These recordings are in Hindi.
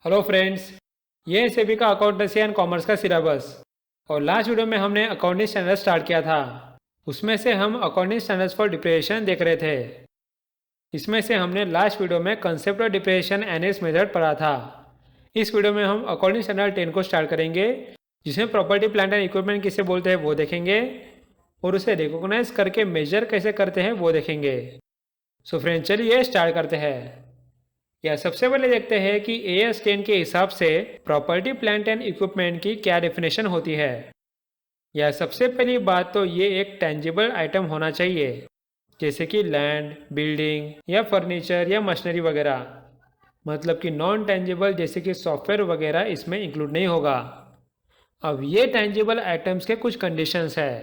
हेलो फ्रेंड्स, ये है सेबी का अकाउंटेंसी एंड कॉमर्स का सिलेबस। और लास्ट वीडियो में हमने अकाउंटिंग स्टैंडर्ड स्टार्ट किया था। उसमें से हम अकाउंटिंग स्टैंडर्ड्स फॉर डिप्रेशन देख रहे थे। इसमें से हमने लास्ट वीडियो में concept of depression and it's method पढ़ा था। इस वीडियो में हम अकाउंटिंग स्टैंडर्ड 10 को स्टार्ट करेंगे, जिसमें प्रॉपर्टी प्लांट एंड इक्विपमेंट किसे बोलते हैं वो देखेंगे, और उसे रिकॉग्नाइज करके मेजर कैसे करते हैं वो देखेंगे। सो फ्रेंड्स, चलिए स्टार्ट करते हैं। या सबसे पहले देखते हैं कि AS 10 के हिसाब से प्रॉपर्टी प्लांट एंड इक्विपमेंट की क्या डेफिनेशन होती है। या सबसे पहली बात तो ये एक टेंजिबल आइटम होना चाहिए, जैसे कि लैंड, बिल्डिंग या फर्नीचर या मशीनरी वगैरह। मतलब कि नॉन टेंजिबल जैसे कि सॉफ्टवेयर वगैरह इसमें इंक्लूड नहीं होगा। अब ये टेंजिबल आइटम्स के कुछ कंडीशंस है।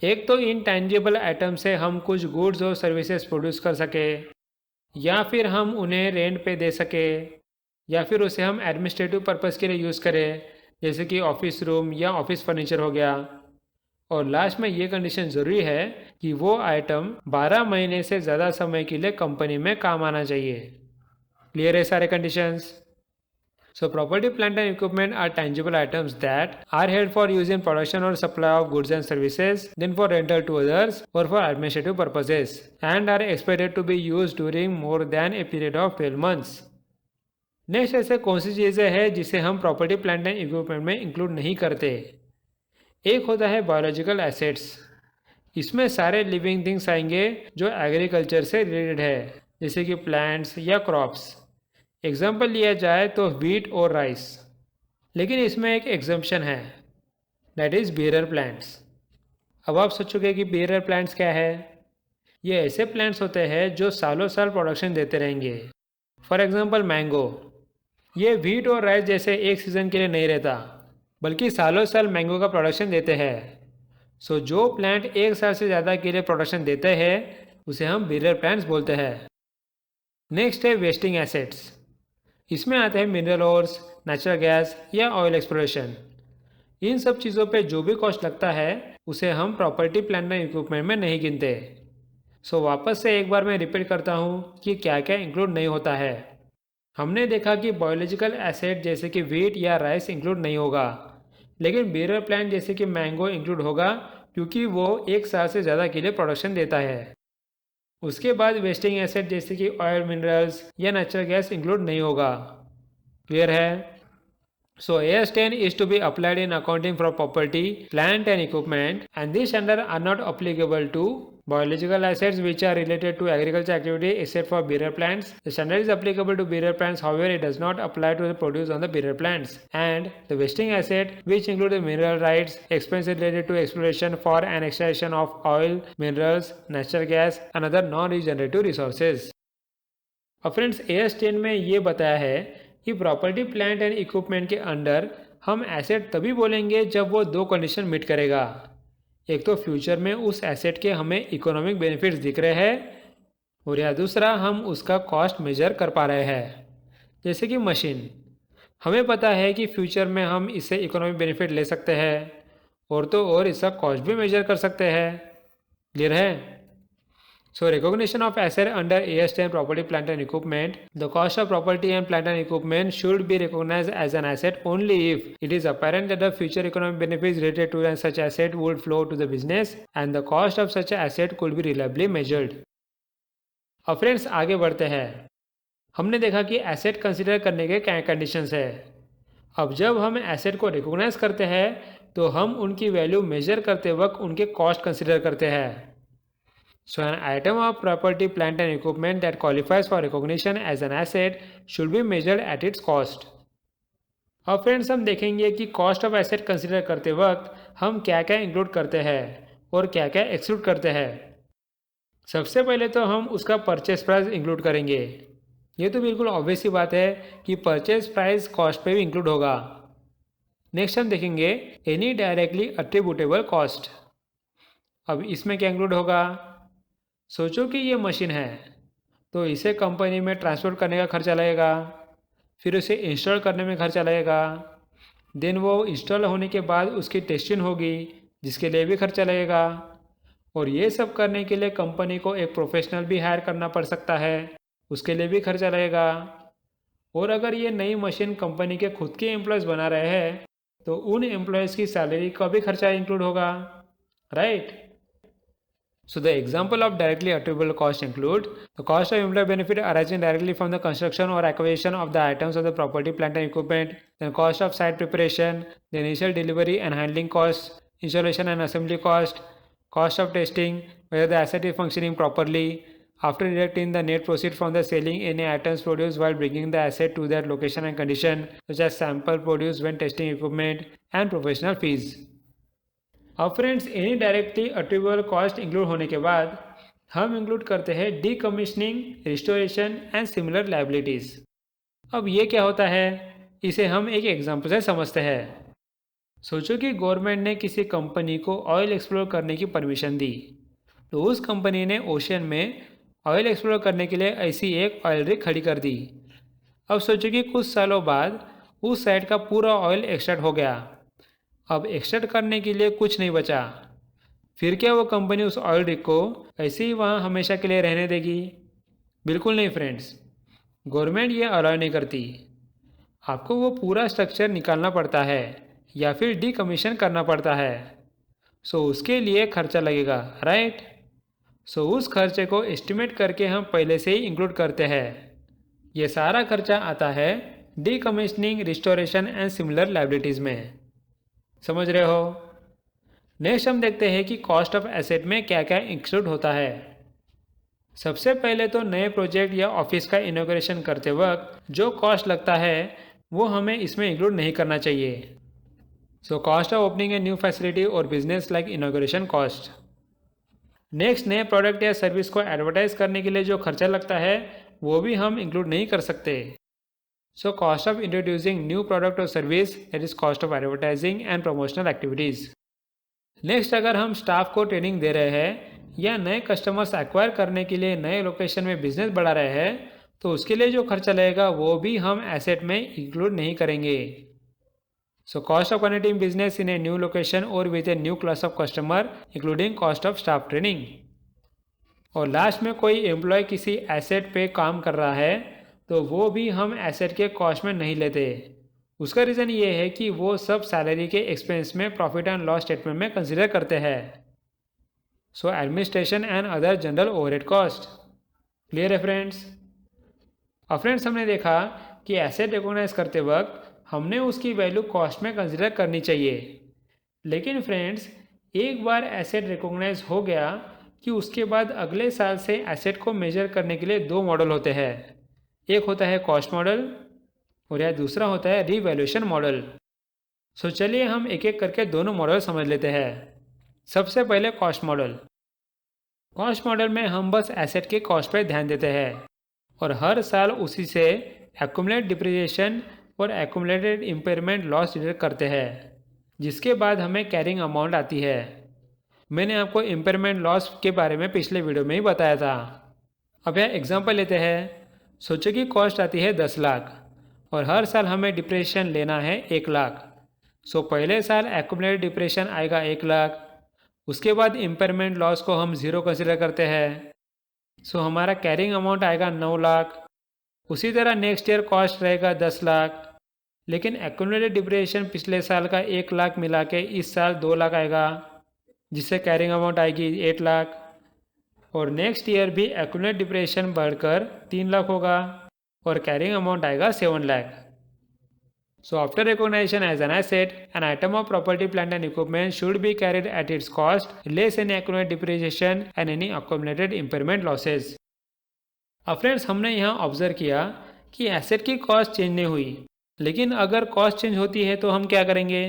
एक तो इन टेंजिबल आइटम से हम कुछ गुड्स और सर्विसेज प्रोड्यूस कर सके, या फिर हम उन्हें रेंट पे दे सके, या फिर उसे हम एडमिनिस्ट्रेटिव पर्पज़ के लिए यूज़ करें, जैसे कि ऑफिस रूम या ऑफिस फर्नीचर हो गया। और लास्ट में ये कंडीशन ज़रूरी है कि वो आइटम 12 महीने से ज़्यादा समय के लिए कंपनी में काम आना चाहिए। क्लियर है सारे conditions? So property, plant and equipment are tangible items that are held for use in production or supply of goods and services, then for rental to others or for administrative purposes, and are expected to be used during more than a period of 12 months. Next ऐसे कौन सी चीज़ें हैं जिसे हम प्रॉपर्टी, प्लांट एंड इक्विपमेंट में इंक्लूड नहीं करते। एक होता है बायोलॉजिकल एसेट्स। इसमें सारे लिविंग थिंग्स आएंगे जो एग्रीकल्चर से रिलेटेड है, जैसे कि प्लांट्स या क्रॉप्स। एग्जाम्पल लिया जाए तो व्हीट और राइस। लेकिन इसमें एक एग्जम्पशन है, दैट इज़ बियरर प्लांट्स। अब आप सोचोगे कि बियरर प्लांट्स क्या है। ये ऐसे प्लांट्स होते हैं जो सालों साल प्रोडक्शन देते रहेंगे। For example mango. ये व्हीट और राइस जैसे एक सीज़न के लिए नहीं रहता, बल्कि सालों साल मैंगो का प्रोडक्शन देते हैं। सो जो प्लांट एक साल से ज़्यादा के लिए प्रोडक्शन देते हैं उसे हम बियरर प्लांट्स बोलते हैं। नेक्स्ट है वेस्टिंग एसेट्स। इसमें आते हैं मिनरल ओर्स, नेचुरल गैस या ऑयल एक्सप्लोरेशन। इन सब चीज़ों पे जो भी कॉस्ट लगता है उसे हम प्रॉपर्टी, प्लांट एंड इक्विपमेंट में नहीं गिनते। सो वापस से एक बार मैं रिपीट करता हूँ कि क्या क्या इंक्लूड नहीं होता है। हमने देखा कि बायोलॉजिकल एसेट जैसे कि व्हीट या राइस इंक्लूड नहीं होगा, लेकिन बेरर प्लांट जैसे कि मैंगो इंक्लूड होगा, क्योंकि वो एक साल से ज़्यादा के लिए प्रोडक्शन देता है। उसके बाद वेस्टिंग एसेट जैसे कि ऑयल, मिनरल्स या नेचुरल गैस इंक्लूड नहीं होगा। क्लियर है? So AS10 is to be applied in accounting for property, plant and equipment, and these standards are not applicable to biological assets which are related to agriculture activity except for bearer plants. The standard is applicable to bearer plants, however it does not apply to the produce on the bearer plants. And the vesting asset which include the mineral rights, expenses related to exploration for and extraction of oil, minerals, natural gas and other non-regenerative resources. अब फ्रेंड्स, AS10 में ये बताया है कि प्रॉपर्टी, प्लांट एंड इक्विपमेंट के अंडर हम एसेट तभी बोलेंगे जब वो दो कंडीशन मीट करेगा। एक तो फ्यूचर में उस एसेट के हमें इकोनॉमिक बेनिफिट्स दिख रहे हैं, और या दूसरा हम उसका कॉस्ट मेजर कर पा रहे हैं। जैसे कि मशीन, हमें पता है कि फ्यूचर में हम इससे इकोनॉमिक बेनिफिट ले सकते हैं, और तो और इसका कॉस्ट भी मेजर कर सकते हैं। क्लियर है? So recognition of asset under AS10 property, plant and equipment. The cost of property and plant and equipment should be recognized as an asset only if it is apparent that the future economic benefits related to such asset would flow to the business and the cost of such asset could be reliably measured. अब फ्रेंड्स आगे बढ़ते हैं। हमने देखा कि एसेट कंसिडर करने के क्या कंडीशंस है। अब जब हम एसेट को रिकॉग्नाइज करते हैं तो हम उनकी वैल्यू मेजर करते वक्त उनके कॉस्ट कंसिडर करते हैं। So an item of property, plant and equipment that qualifies for recognition as an asset should be measured at its cost. अब फ्रेंड्स हम देखेंगे कि कॉस्ट ऑफ एसेट कंसिडर करते वक्त हम क्या क्या इंक्लूड करते हैं और क्या क्या एक्सक्लूड करते हैं। सबसे पहले तो हम उसका परचेस प्राइस इंक्लूड करेंगे। ये तो बिल्कुल ऑब्वियस ही बात है कि परचेस प्राइस कॉस्ट पे भी इंक्लूड होगा। नेक्स्ट हम देखेंगे एनी डायरेक्टली अट्रीब्यूटेबल कॉस्ट। अब इसमें क्या इंक्लूड होगा? सोचो कि ये मशीन है, तो इसे कंपनी में ट्रांसपोर्ट करने का खर्चा लगेगा, फिर उसे इंस्टॉल करने में खर्चा लगेगा, देन वो इंस्टॉल होने के बाद उसकी टेस्टिंग होगी जिसके लिए भी खर्चा लगेगा, और ये सब करने के लिए कंपनी को एक प्रोफेशनल भी हायर करना पड़ सकता है, उसके लिए भी खर्चा लगेगा। और अगर ये नई मशीन कंपनी के खुद के एम्प्लॉयज़ बना रहे हैं तो उन एम्प्लॉयज़ की सैलरी का भी खर्चा इंक्लूड होगा, right? So the example of directly attributable cost include the cost of employee benefit arising directly from the construction or acquisition of the items of the property, plant and equipment, then cost of site preparation, the initial delivery and handling costs, installation and assembly cost of testing, whether the asset is functioning properly, after deducting the net proceed from the selling any items produced while bringing the asset to that location and condition, such as sample produced when testing equipment and professional fees. अब friends any directly attributable cost include होने के बाद हम इंक्लूड करते हैं decommissioning, restoration and similar liabilities. अब ये क्या होता है, इसे हम एक एग्जांपल से समझते हैं। सोचो कि गवर्नमेंट ने किसी कंपनी को ऑयल एक्सप्लोर करने की परमिशन दी, तो उस कंपनी ने ओशन में ऑयल एक्सप्लोर करने के लिए ऐसी एक ऑयल रिग खड़ी कर दी। अब सोचो कि कुछ सालों बाद उस साइट का पूरा ऑयल एक्सट्रैक्ट हो गया। अब एक्सट्रैक्ट करने के लिए कुछ नहीं बचा। फिर क्या वो कंपनी उस ऑयल रिग को ऐसे ही वहाँ हमेशा के लिए रहने देगी? बिल्कुल नहीं फ्रेंड्स, गवर्नमेंट ये अलाउ नहीं करती। आपको वो पूरा स्ट्रक्चर निकालना पड़ता है या फिर डीकमीशन करना पड़ता है। सो उसके लिए खर्चा लगेगा, राइट? सो उस खर्चे को एस्टिमेट करके हम पहले से ही इंक्लूड करते हैं। ये सारा खर्चा आता है decommissioning, restoration and similar liabilities में। समझ रहे हो? नेक्स्ट हम देखते हैं कि कॉस्ट ऑफ एसेट में क्या क्या इंक्लूड होता है। सबसे पहले तो नए प्रोजेक्ट या ऑफिस का इनॉग्रेशन करते वक्त जो कॉस्ट लगता है वो हमें इसमें इंक्लूड नहीं करना चाहिए। So cost of opening a new facility और business like inauguration cost. Next, नए प्रोडक्ट या सर्विस को एडवर्टाइज करने के लिए जो खर्चा लगता है वो भी हम इंक्लूड नहीं कर सकते। So cost of introducing new product or service, that is cost of advertising and promotional activities. Next, अगर हम स्टाफ को ट्रेनिंग दे रहे हैं या नए कस्टमर्स एक्वायर करने के लिए नए लोकेशन में बिजनेस बढ़ा रहे हैं तो उसके लिए जो खर्चा लगेगा वो भी हम एसेट में इंक्लूड नहीं करेंगे। So cost of connecting business in a new location और with a new class of customer including cost of staff training. और लास्ट में कोई एम्प्लॉय किसी एसेट पे काम कर रहा है तो वो भी हम एसेट के कॉस्ट में नहीं लेते। उसका रीज़न ये है कि वो सब सैलरी के एक्सपेंस में प्रॉफिट एंड लॉस स्टेटमेंट में कंसिडर करते हैं। So administration and other general overhead cost. Clear है फ्रेंड्स? अब फ्रेंड्स, हमने देखा कि एसेट रिकॉग्नाइज करते वक्त हमने उसकी वैल्यू कॉस्ट में कंसिडर करनी चाहिए। लेकिन फ्रेंड्स, एक बार एसेट रिकॉग्नाइज हो गया कि उसके बाद अगले साल से एसेट को मेजर करने के लिए दो मॉडल होते हैं। एक होता है कॉस्ट मॉडल और यह दूसरा होता है रीवैल्यूएशन मॉडल। सो चलिए हम एक एक करके दोनों मॉडल समझ लेते हैं। सबसे पहले कॉस्ट मॉडल। कॉस्ट मॉडल में हम बस एसेट के कॉस्ट पर ध्यान देते हैं और हर साल उसी से एक्यूमुलेट डिप्रिसिएशन और एक्यूमुलेटेड इम्पेयरमेंट लॉस डिडक्ट करते हैं, जिसके बाद हमें कैरिंग अमाउंट आती है। मैंने आपको इम्पेयरमेंट लॉस के बारे में पिछले वीडियो में ही बताया था। अब यह एग्जांपल लेते हैं। सोचो कि कॉस्ट आती है 10 लाख और हर साल हमें डिप्रेशन लेना है 1 लाख। सो पहले साल एक्यूमुलेटेड डिप्रेशन आएगा 1 लाख, उसके बाद इम्पेयरमेंट लॉस को हम 0 कंसिडर करते हैं। सो हमारा कैरिंग अमाउंट आएगा 9 लाख। उसी तरह नेक्स्ट ईयर कॉस्ट रहेगा 10 लाख, लेकिन एक्यूमुलेटेड डिप्रेशन पिछले साल का 1 लाख मिला के इस साल 2 लाख आएगा, जिससे कैरिंग अमाउंट आएगी 8 लाख। और नेक्स्ट ईयर भी एक्यूमुलेटेड डिप्रेशन बढ़कर 3 लाख होगा और कैरिंग अमाउंट आएगा 7 lakh. So after recognisation as an asset, an item of property, plant and equipment should be carried at its cost less any accumulated depreciation and any accumulated impairment losses. अब फ्रेंड्स, हमने यहाँ ऑब्जर्व किया कि एसेट की कॉस्ट चेंज नहीं हुई, लेकिन अगर कॉस्ट चेंज होती है तो हम क्या करेंगे?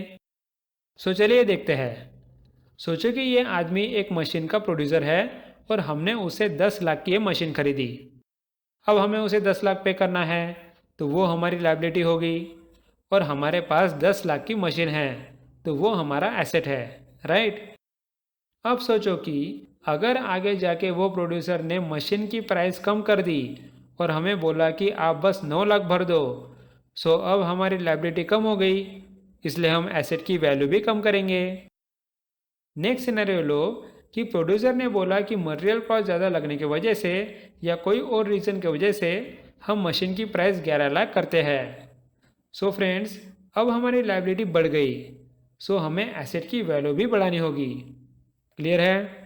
सो चलिए देखते हैं। सोचो कि ये आदमी एक मशीन का प्रोड्यूसर है और हमने उसे 10 लाख की ये मशीन खरीदी। अब हमें उसे 10 लाख पे करना है तो वो हमारी लायबिलिटी होगी, और हमारे पास 10 लाख की मशीन है तो वो हमारा एसेट है, राइट? अब सोचो कि अगर आगे जाके वो प्रोड्यूसर ने मशीन की प्राइस कम कर दी और हमें बोला कि आप बस 9 लाख भर दो, सो अब हमारी लायबिलिटी कम हो गई, इसलिए हम एसेट की वैल्यू भी कम करेंगे। नेक्स्ट सिनेरियो लो कि प्रोड्यूसर ने बोला कि मटेरियल कॉस्ट ज़्यादा लगने की वजह से या कोई और रीज़न की वजह से हम मशीन की प्राइस 11 लाख करते हैं। सो फ्रेंड्स, अब हमारी लायबिलिटी बढ़ गई, सो हमें एसेट की वैल्यू भी बढ़ानी होगी। क्लियर है?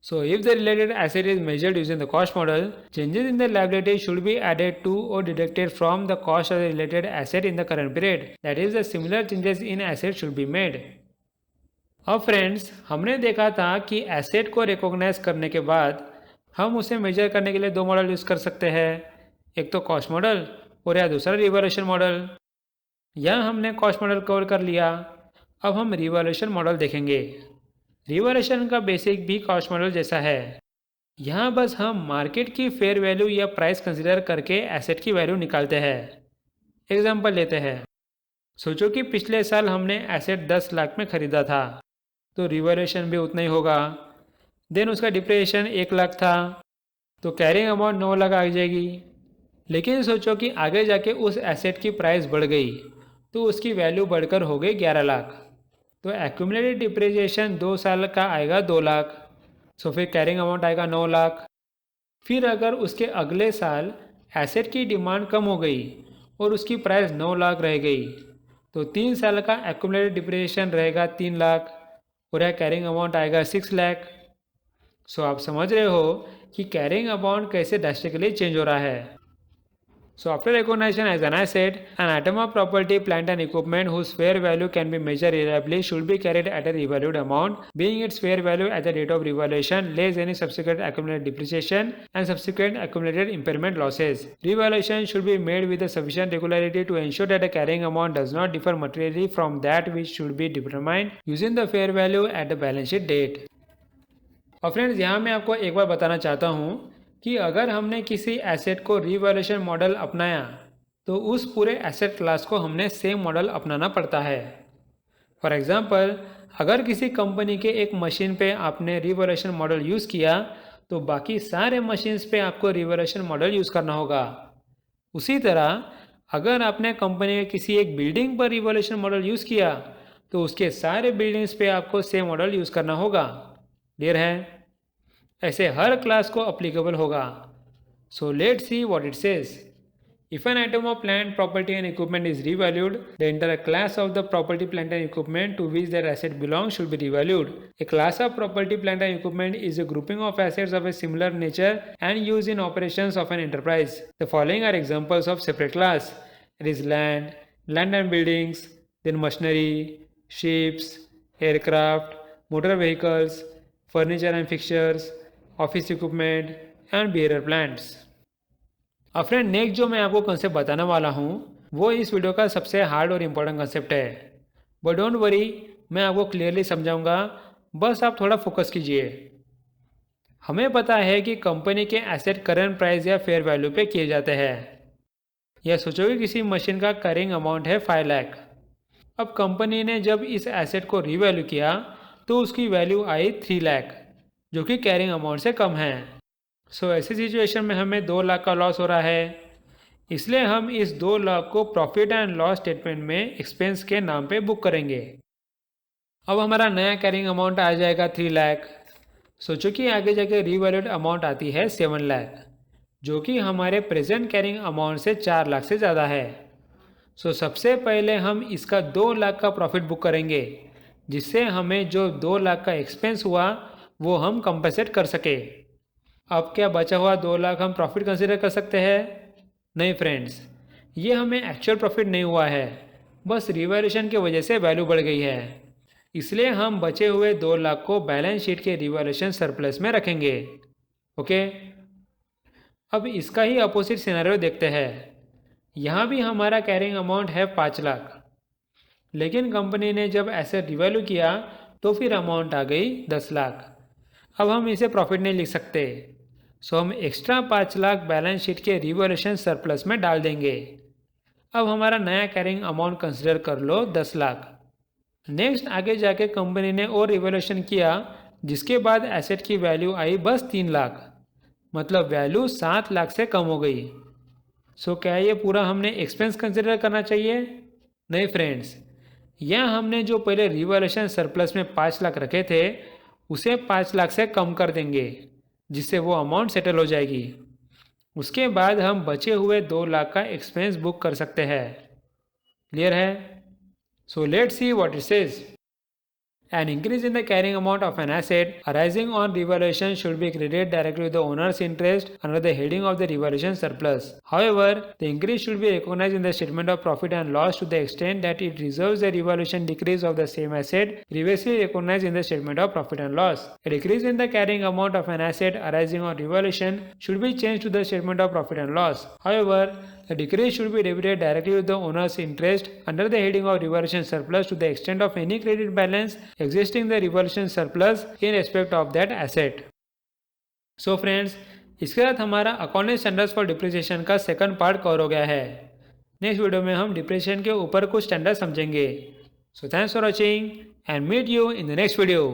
So if the related asset is measured using the cost model, changes in the liability should be added to or deducted from the cost of the related asset in the current period. That is, the similar changes in asset should be made. अब फ्रेंड्स, हमने देखा था कि एसेट को रिकॉग्नाइज करने के बाद हम उसे मेजर करने के लिए दो मॉडल यूज़ कर सकते हैं, एक तो कॉस्ट मॉडल और या दूसरा रिवैल्यूएशन मॉडल। यहाँ हमने कॉस्ट मॉडल कवर कर लिया, अब हम रिवैल्यूएशन मॉडल देखेंगे। रिवैल्यूएशन का बेसिक भी कॉस्ट मॉडल जैसा है। यहाँ बस हम मार्केट की फेयर वैल्यू या प्राइस कंसिडर करके एसेट की वैल्यू निकालते हैं। एग्जांपल लेते हैं। सोचो कि पिछले साल हमने एसेट 10 लाख में ख़रीदा था, तो रिवैल्यूएशन भी उतना ही होगा। देन उसका डिप्रिसिएशन 1 लाख था, तो कैरिंग अमाउंट 9 लाख आ जाएगी। लेकिन सोचो कि आगे जाके उस एसेट की प्राइस बढ़ गई, तो उसकी वैल्यू बढ़कर हो गई 11 लाख। तो एक्यूमुलेटेड डिप्रिसिएशन 2 साल का आएगा 2 लाख। सो फिर कैरिंग अमाउंट आएगा 9 लाख। फिर अगर उसके अगले साल एसेट की डिमांड कम हो गई और उसकी प्राइस 9 लाख रह गई, तो 3 साल का एक्यूमुलेटेड डिप्रिसिएशन रहेगा 3 लाख और यह कैरिंग अमाउंट आएगा 6 लाख। सो आप समझ रहे हो कि कैरिंग अमाउंट कैसे ड्रास्टिकली चेंज हो रहा है। So after recognition as an asset, an item of property, plant and equipment whose fair value can be measured reliably should be carried at a revalued amount, being its fair value at the date of revaluation less any subsequent accumulated depreciation and subsequent accumulated impairment losses. Revaluation should be made with a sufficient regularity to ensure that the carrying amount does not differ materially from that which should be determined using the fair value at the balance sheet date. और फ्रेंड्स, यहाँ मैं आपको एक बार बताना चाहता हूँ कि अगर हमने किसी एसेट को रिवैल्यूएशन मॉडल अपनाया, तो उस पूरे एसेट क्लास को हमने सेम मॉडल अपनाना पड़ता है। फॉर एग्जांपल, अगर किसी कंपनी के एक मशीन पे आपने रिवैल्यूएशन मॉडल यूज़ किया, तो बाकी सारे मशीन्स पे आपको रिवैल्यूएशन मॉडल यूज़ करना होगा। उसी तरह अगर आपने कंपनी के किसी एक बिल्डिंग पर रिवैल्यूएशन मॉडल यूज़ किया, तो उसके सारे बिल्डिंग्स पे आपको सेम मॉडल यूज़ करना होगा। क्लियर है? ऐसे हर क्लास को अप्लीकेबल होगा। So let's see what it says. If an item of plant, property and equipment is revalued, the entire class of the property, plant and equipment to which that asset belongs should be revalued. A class of property, plant and equipment is a grouping of assets of a similar nature and used in operations of an enterprise. The following are examples of separate class. It is land, land and buildings, then machinery, ships, aircraft, motor vehicles, furniture and fixtures, office equipment and behaviour plants. अब फ्रेंड, नेक्स्ट जो मैं आपको कंसेप्ट बताने वाला हूँ वो इस वीडियो का सबसे हार्ड और इम्पोर्टेंट कंसेप्ट है। बट डोंट वरी, मैं आपको क्लियरली समझाऊंगा, बस आप थोड़ा फोकस कीजिए। हमें पता है कि कंपनी के एसेट करंट प्राइस या फेयर वैल्यू पे किए जाते हैं। या सोचो कि किसी मशीन का कैरिंग अमाउंट है 5 लाख। अब कंपनी ने जब इस एसेट को रीवैल्यू किया, तो उसकी वैल्यू आई 3 लाख, जो कि कैरिंग अमाउंट से कम है। सो ऐसी सिचुएशन में हमें 2 लाख का लॉस हो रहा है, इसलिए हम इस 2 लाख को प्रॉफिट एंड लॉस स्टेटमेंट में एक्सपेंस के नाम पे बुक करेंगे। अब हमारा नया कैरिंग अमाउंट आ जाएगा 3 लाख। सोचो कि आगे जाके रीवैल्यूड अमाउंट आती है 7 लाख, जो कि हमारे प्रेजेंट कैरिंग अमाउंट से 4 लाख से ज़्यादा है। सो सबसे पहले हम इसका 2 लाख का प्रॉफिट बुक करेंगे, जिससे हमें जो 2 लाख का एक्सपेंस हुआ वो हम कंपनसेट कर सके। अब क्या बचा हुआ 2 लाख हम प्रॉफिट कंसीडर कर सकते हैं? नहीं फ्रेंड्स, ये हमें एक्चुअल प्रॉफिट नहीं हुआ है, बस रिवैल्यूएशन की वजह से वैल्यू बढ़ गई है। इसलिए हम बचे हुए 2 लाख को बैलेंस शीट के रिवैल्यूएशन सरप्लस में रखेंगे। ओके, अब इसका ही अपोजिट सिनेरियो देखते हैं। यहाँ भी हमारा कैरिंग अमाउंट है 5 लाख, लेकिन कंपनी ने जब ऐसे रिवैल्यू किया तो फिर अमाउंट आ गई 10 लाख। अब हम इसे प्रॉफिट नहीं लिख सकते, सो हम एक्स्ट्रा 5 लाख बैलेंस शीट के रिवैल्यूएशन सरप्लस में डाल देंगे। अब हमारा नया कैरिंग अमाउंट कंसिडर कर लो 10 लाख। नेक्स्ट आगे जाके कंपनी ने और रिवैल्यूएशन किया, जिसके बाद एसेट की वैल्यू आई बस 3 लाख, मतलब वैल्यू 7 लाख से कम हो गई। सो क्या ये पूरा हमने एक्सपेंस कंसिडर करना चाहिए? नहीं फ्रेंड्स, यहाँ हमने जो पहले रिवैल्यूएशन सरप्लस में 5 लाख रखे थे उसे 5 लाख से कम कर देंगे, जिससे वो अमाउंट सेटल हो जाएगी। उसके बाद हम बचे हुए 2 लाख का एक्सपेंस बुक कर सकते हैं। क्लियर है? सो let's see what it says. An increase in the carrying amount of an asset arising on revaluation should be credited directly to the owner's interest under the heading of the revaluation surplus. However, the increase should be recognized in the statement of profit and loss to the extent that it reserves the revaluation decrease of the same asset previously recognized in the statement of profit and loss. A decrease in the carrying amount of an asset arising on revaluation should be changed to the statement of profit and loss. However, the decrease should be debited directly to the owner's interest under the heading of revaluation surplus to the extent of any credit balance existing the revaluation surplus in respect of that asset. So friends, इसके साथ हमारा अकाउंटिंग स्टैंडर्ड्स फॉर डिप्रिसिएशन का सेकंड पार्ट कवर हो गया है। नेक्स्ट वीडियो में हम डिप्रिसिएशन के ऊपर कुछ स्टैंडर्ड समझेंगे। So thanks for watching and meet you in the next video.